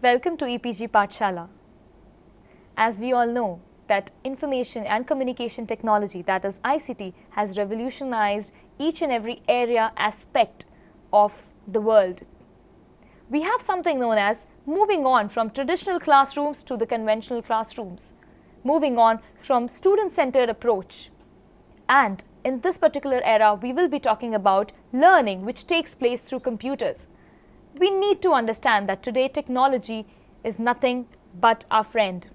Welcome to EPG Pathshala. As we all know that information and communication technology, that is ICT, has revolutionized each and every area aspect of the world. We have something known as moving on from traditional classrooms to the conventional classrooms, moving on from student-centered approach. And in this particular era, we will be talking about learning which takes place through computers. We need to understand that today technology is nothing but our friend.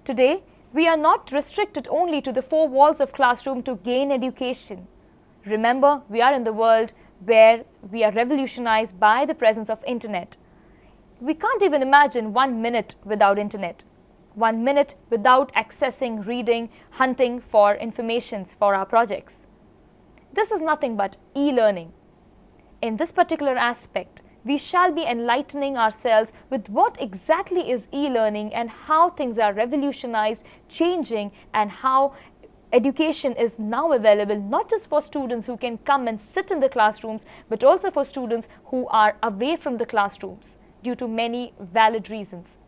Today, we are not restricted only to the four walls of classroom to gain education. Remember, we are in the world where we are revolutionized by the presence of internet. We can't even imagine 1 minute without internet. 1 minute without accessing, reading, hunting for informations for our projects. This is nothing but e-learning. In this particular aspect, we shall be enlightening ourselves with what exactly is e-learning and how things are revolutionized, changing, and how education is now available not just for students who can come and sit in the classrooms, but also for students who are away from the classrooms due to many valid reasons.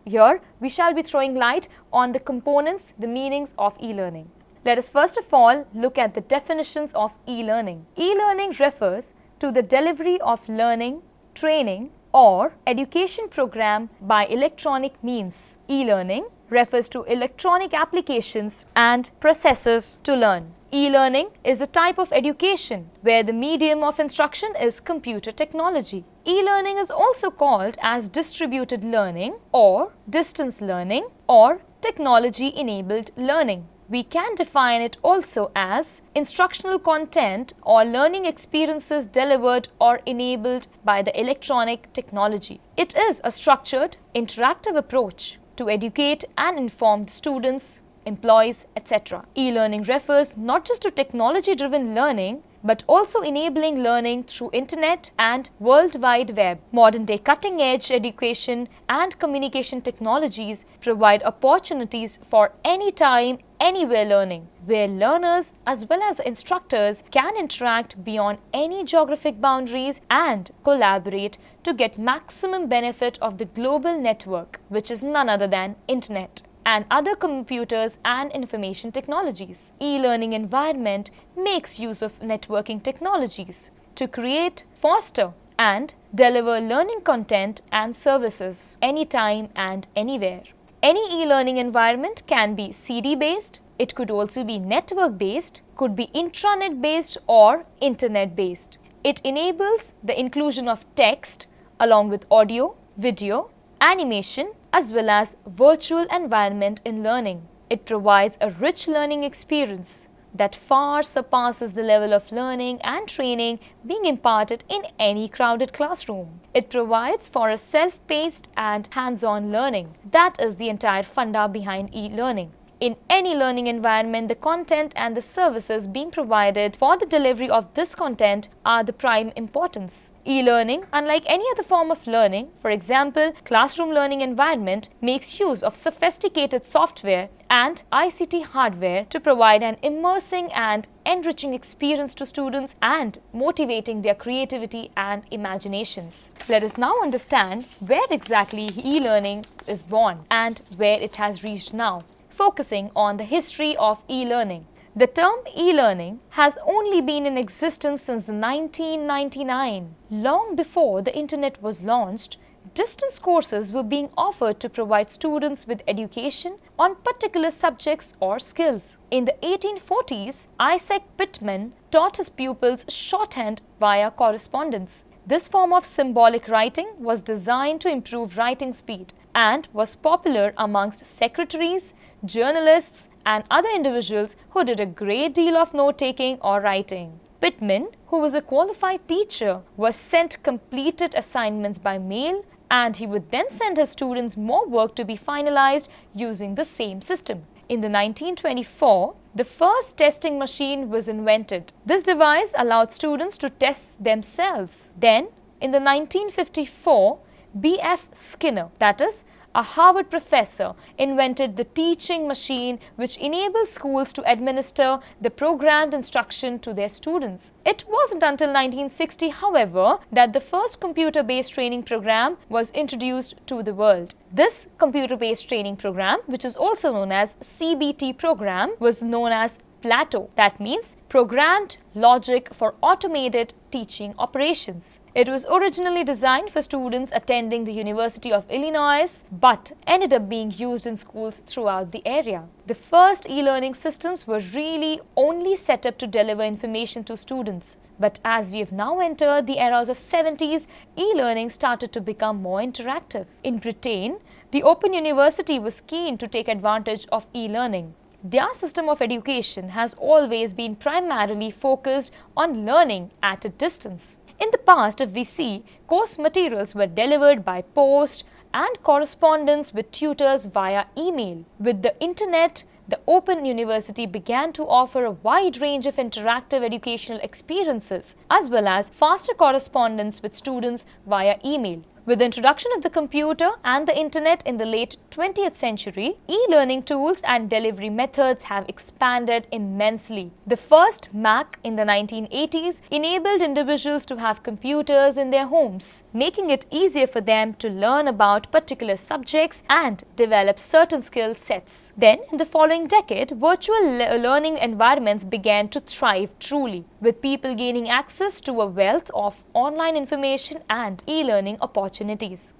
Here, we shall be throwing light on the components, the meanings of e-learning. Let us first of all look at the definitions of e-learning. E-learning refers to the delivery of learning, training, or education program by electronic means. E-learning refers to electronic applications and processes to learn. E-learning is a type of education where the medium of instruction is computer technology. E-learning is also called as distributed learning or distance learning or technology-enabled learning. We can define it also as instructional content or learning experiences delivered or enabled by the electronic technology. It is a structured, interactive approach to educate and inform students, employees, etc. E-learning refers not just to technology-driven learning, but also enabling learning through internet and World Wide Web. Modern-day cutting-edge education and communication technologies provide opportunities for anytime, anywhere learning, where learners as well as the instructors can interact beyond any geographic boundaries and collaborate to get maximum benefit of the global network, which is none other than internet and other computers and information technologies. E-learning environment makes use of networking technologies to create, foster, and deliver learning content and services anytime and anywhere. Any e-learning environment can be CD-based, it could also be network-based, could be intranet-based or internet-based. It enables the inclusion of text along with audio, video, animation, as well as virtual environment in learning. It provides a rich learning experience that far surpasses the level of learning and training being imparted in any crowded classroom. It provides for a self-paced and hands-on learning. That is the entire funda behind e-learning. In any learning environment, the content and the services being provided for the delivery of this content are the prime importance. E-learning, unlike any other form of learning, for example, classroom learning environment makes use of sophisticated software and ICT hardware to provide an immersing and enriching experience to students and motivating their creativity and imaginations. Let us now understand where exactly e-learning is born and where it has reached now, focusing on the history of e-learning. The term e-learning has only been in existence since the 1999. Long before the internet was launched, distance courses were being offered to provide students with education on particular subjects or skills. In the 1840s, Isaac Pitman taught his pupils shorthand via correspondence. This form of symbolic writing was designed to improve writing speed and was popular amongst secretaries, journalists, and other individuals who did a great deal of note-taking or writing. Pitman, who was a qualified teacher, was sent completed assignments by mail, and he would then send his students more work to be finalized using the same system. In the 1924, the first testing machine was invented. This device allowed students to test themselves. Then, in the 1954, B.F. Skinner, that is, a Harvard professor invented the teaching machine which enables schools to administer the programmed instruction to their students. It wasn't until 1960, however, that the first computer-based training program was introduced to the world. This computer-based training program, which is also known as CBT program, was known as Plato. That means Programmed Logic for Automated Teaching Operations. It was originally designed for students attending the University of Illinois, but ended up being used in schools throughout the area. The first e-learning systems were really only set up to deliver information to students. But as we have now entered the eras of 70s, e-learning started to become more interactive. In Britain, the Open University was keen to take advantage of e-learning. Their system of education has always been primarily focused on learning at a distance. In the past, if we see, course materials were delivered by post and correspondence with tutors via email. With the internet, the Open University began to offer a wide range of interactive educational experiences as well as faster correspondence with students via email. With the introduction of the computer and the internet in the late 20th century, e-learning tools and delivery methods have expanded immensely. The first Mac in the 1980s enabled individuals to have computers in their homes, making it easier for them to learn about particular subjects and develop certain skill sets. Then, in the following decade, virtual learning environments began to thrive truly, with people gaining access to a wealth of online information and e-learning opportunities.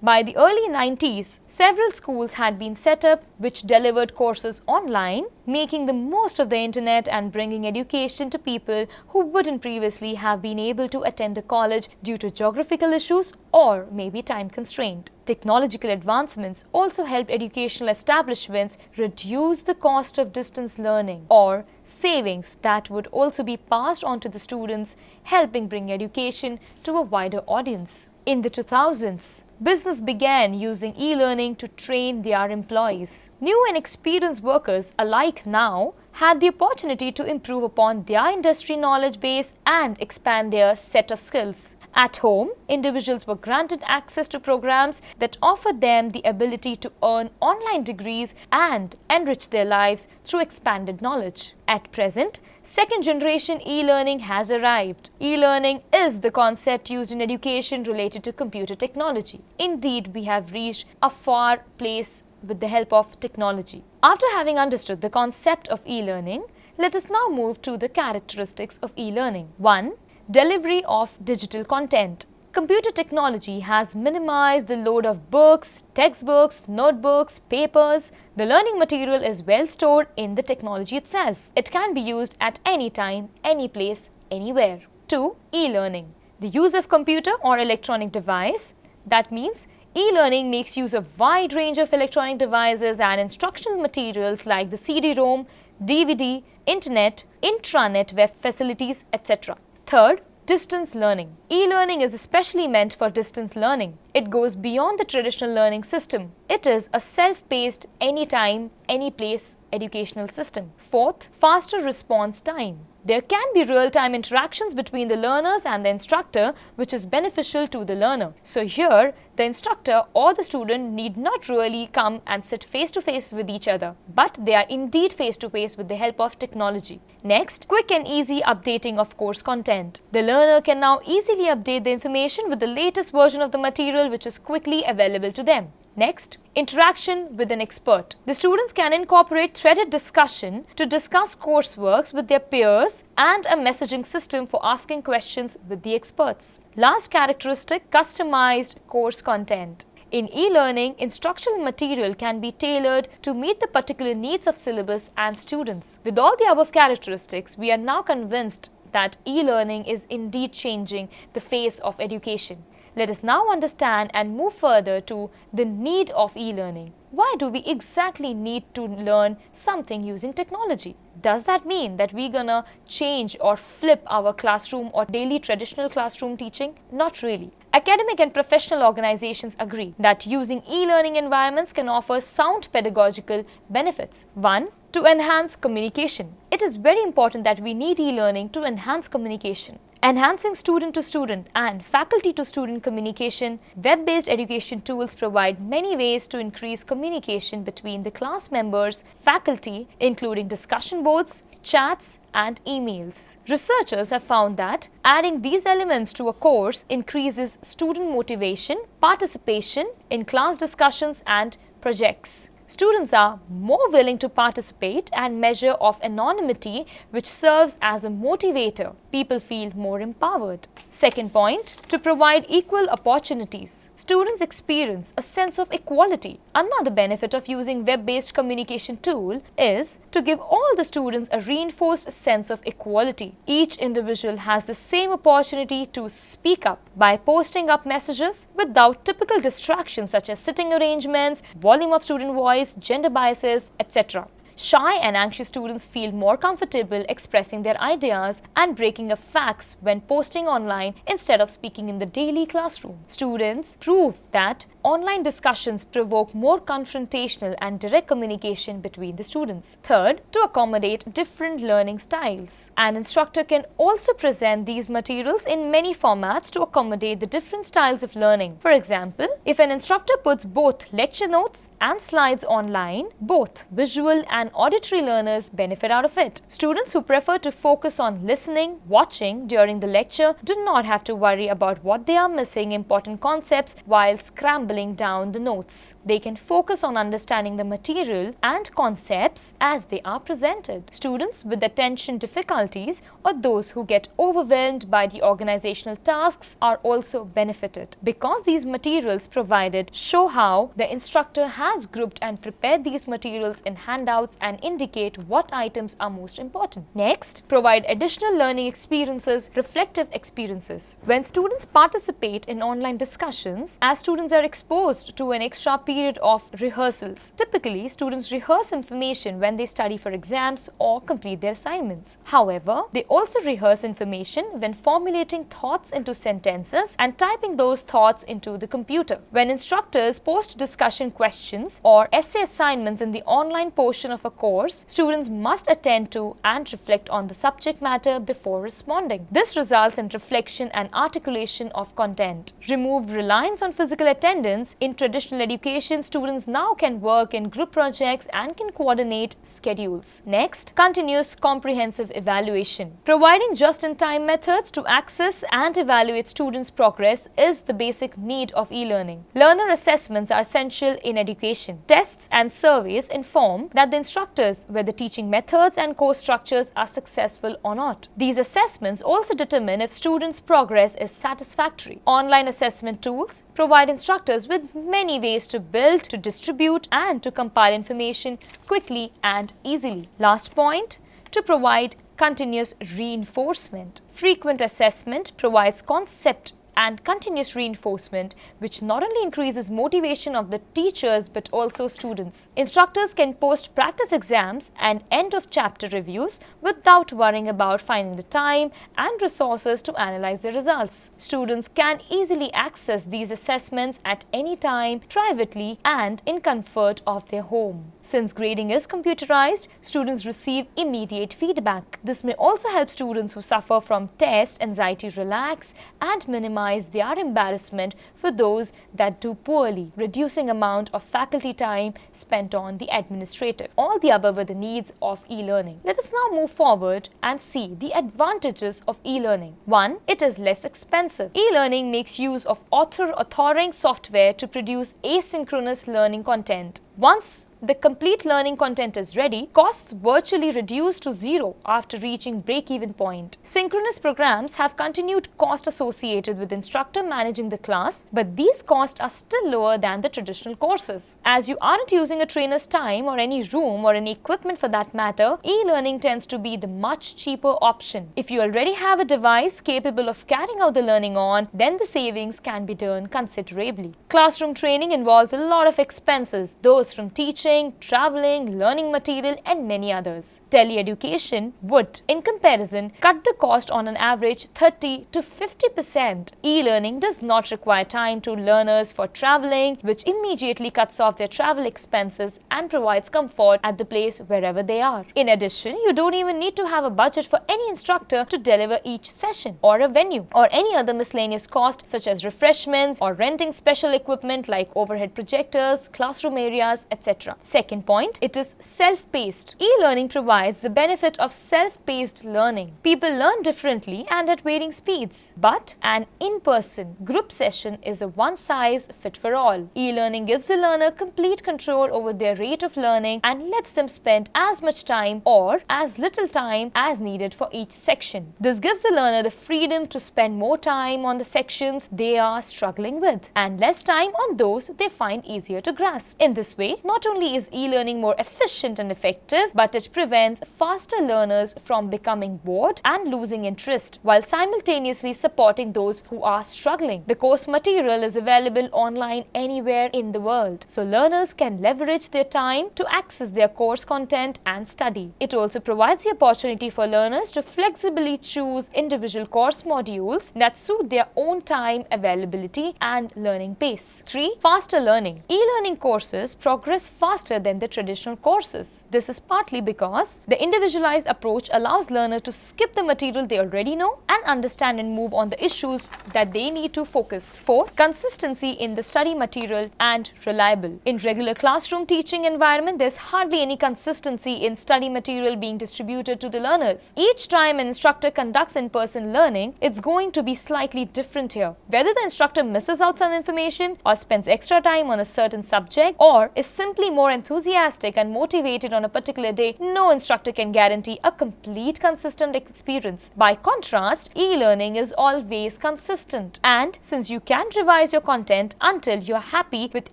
By the early 90s, several schools had been set up which delivered courses online, making the most of the internet and bringing education to people who wouldn't previously have been able to attend the college due to geographical issues or maybe time constraint. Technological advancements also helped educational establishments reduce the cost of distance learning or savings that would also be passed on to the students, helping bring education to a wider audience. In the 2000s, business began using e-learning to train their employees. New and experienced workers alike now had the opportunity to improve upon their industry knowledge base and expand their set of skills. At home, individuals were granted access to programs that offered them the ability to earn online degrees and enrich their lives through expanded knowledge. At present, second-generation e-learning has arrived. E-learning is the concept used in education related to computer technology. Indeed, we have reached a far place with the help of technology. After having understood the concept of e-learning, let us now move to the characteristics of e-learning. 1. Delivery of digital content. Computer technology has minimized the load of books, textbooks, notebooks, papers. The learning material is well stored in the technology itself. It can be used at any time, any place, anywhere. 2. E-learning. The use of computer or electronic device. That means e-learning makes use of wide range of electronic devices and instructional materials like the CD-ROM, DVD, internet, intranet web facilities, etc. Third, distance learning. E-learning is especially meant for distance learning. It goes beyond the traditional learning system. It is a self-paced, anytime, any place educational system. Fourth, faster response time. There can be real-time interactions between the learners and the instructor, which is beneficial to the learner. So here, the instructor or the student need not really come and sit face-to-face with each other, but they are indeed face-to-face with the help of technology. Next, quick and easy updating of course content. The learner can now easily update the information with the latest version of the material which is quickly available to them. Next, interaction with an expert. The students can incorporate threaded discussion to discuss courseworks with their peers and a messaging system for asking questions with the experts. Last characteristic, customized course content. In e-learning, instructional material can be tailored to meet the particular needs of syllabus and students. With all the above characteristics, we are now convinced that e-learning is indeed changing the face of education. Let us now understand and move further to the need of e-learning. Why do we exactly need to learn something using technology? Does that mean that we're gonna change or flip our classroom or daily traditional classroom teaching? Not really. Academic and professional organizations agree that using e-learning environments can offer sound pedagogical benefits. 1. To enhance communication. It is very important that we need e-learning to enhance communication. Enhancing student-to-student and faculty-to-student communication, web-based education tools provide many ways to increase communication between the class members, faculty, including discussion boards, chats, and emails. Researchers have found that adding these elements to a course increases student motivation, participation in class discussions, and projects. Students are more willing to participate and measure of anonymity, which serves as a motivator. People feel more empowered. Second point, to provide equal opportunities. Students experience a sense of equality. Another benefit of using web-based communication tool is to give all the students a reinforced sense of equality. Each individual has the same opportunity to speak up by posting up messages without typical distractions such as sitting arrangements, volume of student voice, gender biases, etc. Shy and anxious students feel more comfortable expressing their ideas and breaking up facts when posting online instead of speaking in the daily classroom. Students prove that online discussions provoke more confrontational and direct communication between the students. Third, to accommodate different learning styles. An instructor can also present these materials in many formats to accommodate the different styles of learning. For example, if an instructor puts both lecture notes and slides online, both visual and auditory learners benefit out of it. Students who prefer to focus on listening, watching during the lecture do not have to worry about what they are missing important concepts while scrambling down the notes. They can focus on understanding the material and concepts as they are presented. Students with attention difficulties or those who get overwhelmed by the organizational tasks are also benefited because these materials provided show how the instructor has grouped and prepared these materials in handouts and indicate what items are most important. Next, provide additional learning experiences, reflective experiences. When students participate in online discussions, as students are exposed to an extra period of rehearsals. Typically, students rehearse information when they study for exams or complete their assignments. However, they also rehearse information when formulating thoughts into sentences and typing those thoughts into the computer. When instructors post discussion questions or essay assignments in the online portion of a course, students must attend to and reflect on the subject matter before responding. This results in reflection and articulation of content. Remove reliance on physical attendance. In traditional education, students now can work in group projects and can coordinate schedules. Next, continuous comprehensive evaluation. Providing just-in-time methods to access and evaluate students' progress is the basic need of e-learning. Learner assessments are essential in education. Tests and surveys inform that the instructors, whether teaching methods and course structures, are successful or not. These assessments also determine if students' progress is satisfactory. Online assessment tools provide instructors with many ways to build, to distribute, and to compile information quickly and easily. Last point, to provide continuous reinforcement. Frequent assessment provides concept and continuous reinforcement, which not only increases motivation of the teachers but also students. Instructors can post practice exams and end of chapter reviews without worrying about finding the time and resources to analyze the results. Students can easily access these assessments at any time, privately and in comfort of their home. Since grading is computerized, students receive immediate feedback. This may also help students who suffer from test anxiety relax and minimize their embarrassment for those that do poorly, reducing amount of faculty time spent on the administrative. All the above are the needs of e-learning. Let us now move forward and see the advantages of e-learning. 1. It is less expensive. E-learning makes use of authoring software to produce asynchronous learning content. Once the complete learning content is ready, costs virtually reduce to zero after reaching break-even point. Synchronous programs have continued cost associated with instructor managing the class, but these costs are still lower than the traditional courses. As you aren't using a trainer's time or any room or any equipment for that matter, e-learning tends to be the much cheaper option. If you already have a device capable of carrying out the learning on, then the savings can be done considerably. Classroom training involves a lot of expenses, those from teaching, commuting, traveling, learning material, and many others. Teleeducation would, in comparison, cut the cost on an average 30 to 50%. E-learning does not require time to learners for traveling, which immediately cuts off their travel expenses and provides comfort at the place wherever they are. In addition, you don't even need to have a budget for any instructor to deliver each session, or a venue, or any other miscellaneous cost such as refreshments or renting special equipment like overhead projectors, classroom areas, etc. Second point, it is self-paced. E-learning provides the benefit of self-paced learning. People learn differently and at varying speeds, but an in-person group session is a one-size-fit-for-all. E-learning gives the learner complete control over their rate of learning and lets them spend as much time or as little time as needed for each section. This gives the learner the freedom to spend more time on the sections they are struggling with and less time on those they find easier to grasp. In this way, not only is e-learning more efficient and effective, but it prevents faster learners from becoming bored and losing interest, while simultaneously supporting those who are struggling. The course material is available online anywhere in the world, so learners can leverage their time to access their course content and study. It also provides the opportunity for learners to flexibly choose individual course modules that suit their own time availability and learning pace. 3. Faster learning. E-learning courses progress faster than the traditional courses. This is partly because the individualized approach allows learners to skip the material they already know and understand and move on the issues that they need to focus. 4. Consistency in the study material and reliable. In regular classroom teaching environment, there's hardly any consistency in study material being distributed to the learners. Each time an instructor conducts in-person learning, it's going to be slightly different here. Whether the instructor misses out some information or spends extra time on a certain subject or is simply more enthusiastic and motivated on a particular day, no instructor can guarantee a complete consistent experience. By contrast, e-learning is always consistent, and since you can revise your content until you're happy with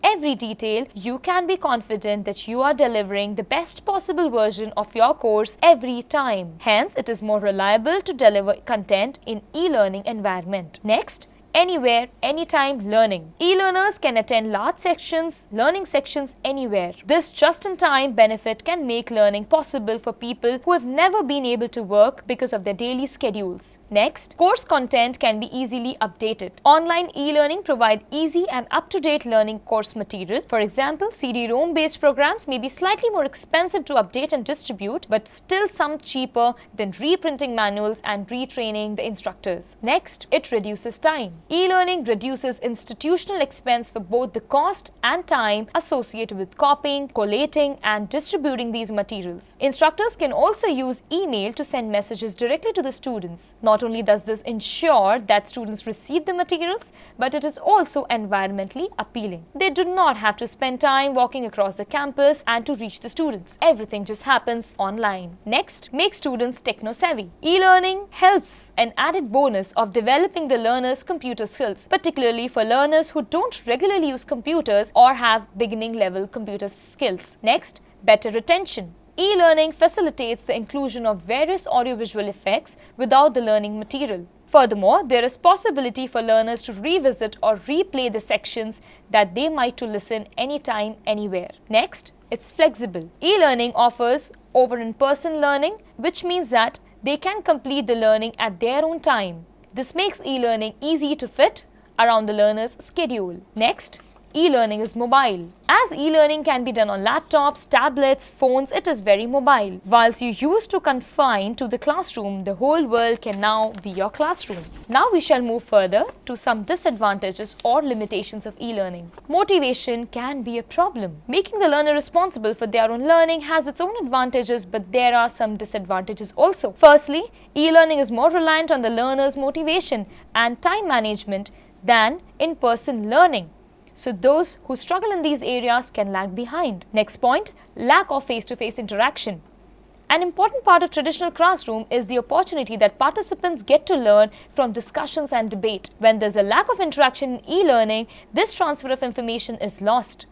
every detail, you can be confident that you are delivering the best possible version of your course every time. Hence, it is more reliable to deliver content in e-learning environment. Next, anywhere, anytime learning. E-learners can attend large learning sections anywhere. This just-in-time benefit can make learning possible for people who have never been able to work because of their daily schedules. Next, course content can be easily updated. Online e-learning provide easy and up-to-date learning course material. For example, CD-ROM based programs may be slightly more expensive to update and distribute, but still some cheaper than reprinting manuals and retraining the instructors. Next, it reduces time. E-learning reduces institutional expense for both the cost and time associated with copying, collating, and distributing these materials. Instructors can also use email to send messages directly to the students. Not only does this ensure that students receive the materials, but it is also environmentally appealing. They do not have to spend time walking across the campus and to reach the students. Everything just happens online. Next, make students techno-savvy. E-learning helps an added bonus of developing the learner's computer skills, particularly for learners who don't regularly use computers or have beginning level computer skills. Next, better retention. E-learning facilitates the inclusion of various audiovisual effects without the learning material. Furthermore, there is possibility for learners to revisit or replay the sections that they might to listen anytime, anywhere. Next, it's flexible. E-learning offers over in-person learning, which means that they can complete the learning at their own time. This makes e-learning easy to fit around the learner's schedule. Next, e-learning is mobile. As e-learning can be done on laptops, tablets, phones, it is very mobile. Whilst you used to confine to the classroom, the whole world can now be your classroom. Now we shall move further to some disadvantages or limitations of e-learning. Motivation can be a problem. Making the learner responsible for their own learning has its own advantages, but there are some disadvantages also. Firstly, e-learning is more reliant on the learner's motivation and time management than in-person learning. So those who struggle in these areas can lag behind. Next point, lack of face-to-face interaction. An important part of traditional classroom is the opportunity that participants get to learn from discussions and debate. When there's a lack of interaction in e-learning, this transfer of information is lost,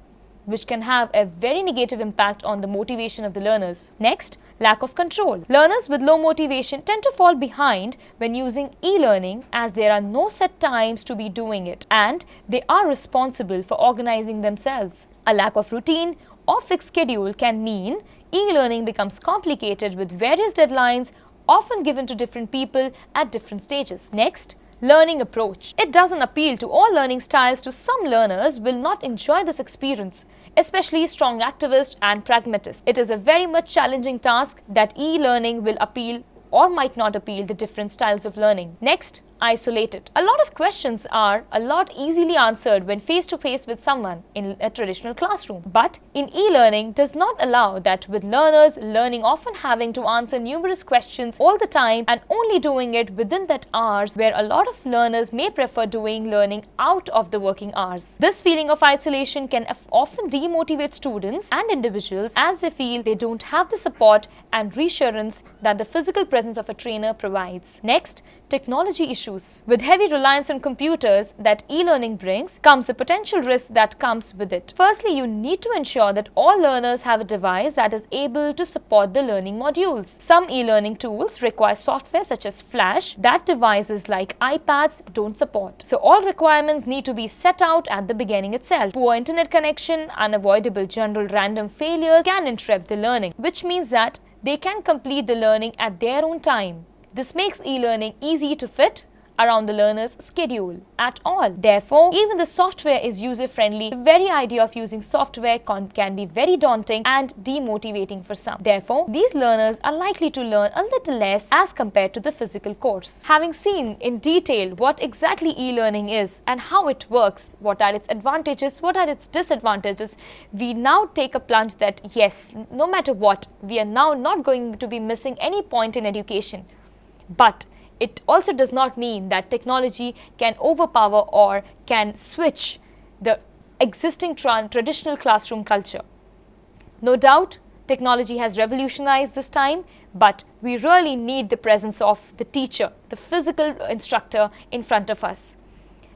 which can have a very negative impact on the motivation of the learners. Next, lack of control. Learners with low motivation tend to fall behind when using e-learning, as there are no set times to be doing it and they are responsible for organizing themselves. A lack of routine or fixed schedule can mean e-learning becomes complicated with various deadlines often given to different people at different stages. Next, learning approach. It doesn't appeal to all learning styles. To some learners will not enjoy this experience, especially strong activists and pragmatists. It is a very much challenging task that e-learning will appeal or might not appeal to different styles of learning. Next, isolated. A lot of questions are a lot easily answered when face to face with someone in a traditional classroom. But in e-learning does not allow that, with learners learning often having to answer numerous questions all the time and only doing it within that hours, where a lot of learners may prefer doing learning out of the working hours. This feeling of isolation can often demotivate students and individuals, as they feel they don't have the support and reassurance that the physical presence of a trainer provides. Next, technology issues. With heavy reliance on computers that e-learning brings comes the potential risk that comes with it. Firstly, you need to ensure that all learners have a device that is able to support the learning modules. Some e-learning tools require software such as Flash that devices like iPads don't support. So all requirements need to be set out at the beginning itself. Poor internet connection, unavoidable general random failures can interrupt the learning, which means that they can complete the learning at their own time. This makes e-learning easy to fit around the learner's schedule at all. Therefore, even the software is user-friendly. The very idea of using software can be very daunting and demotivating for some. Therefore, these learners are likely to learn a little less as compared to the physical course. Having seen in detail what exactly e-learning is and how it works, what are its advantages, what are its disadvantages, we now take a plunge that yes, no matter what, we are now not going to be missing any point in education. But it also does not mean that technology can overpower or can switch the existing traditional classroom culture. No doubt, technology has revolutionized this time, but we really need the presence of the teacher, the physical instructor in front of us.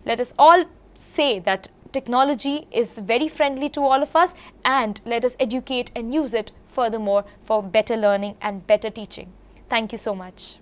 Let us all say that technology is very friendly to all of us, and let us educate and use it furthermore for better learning and better teaching. Thank you so much.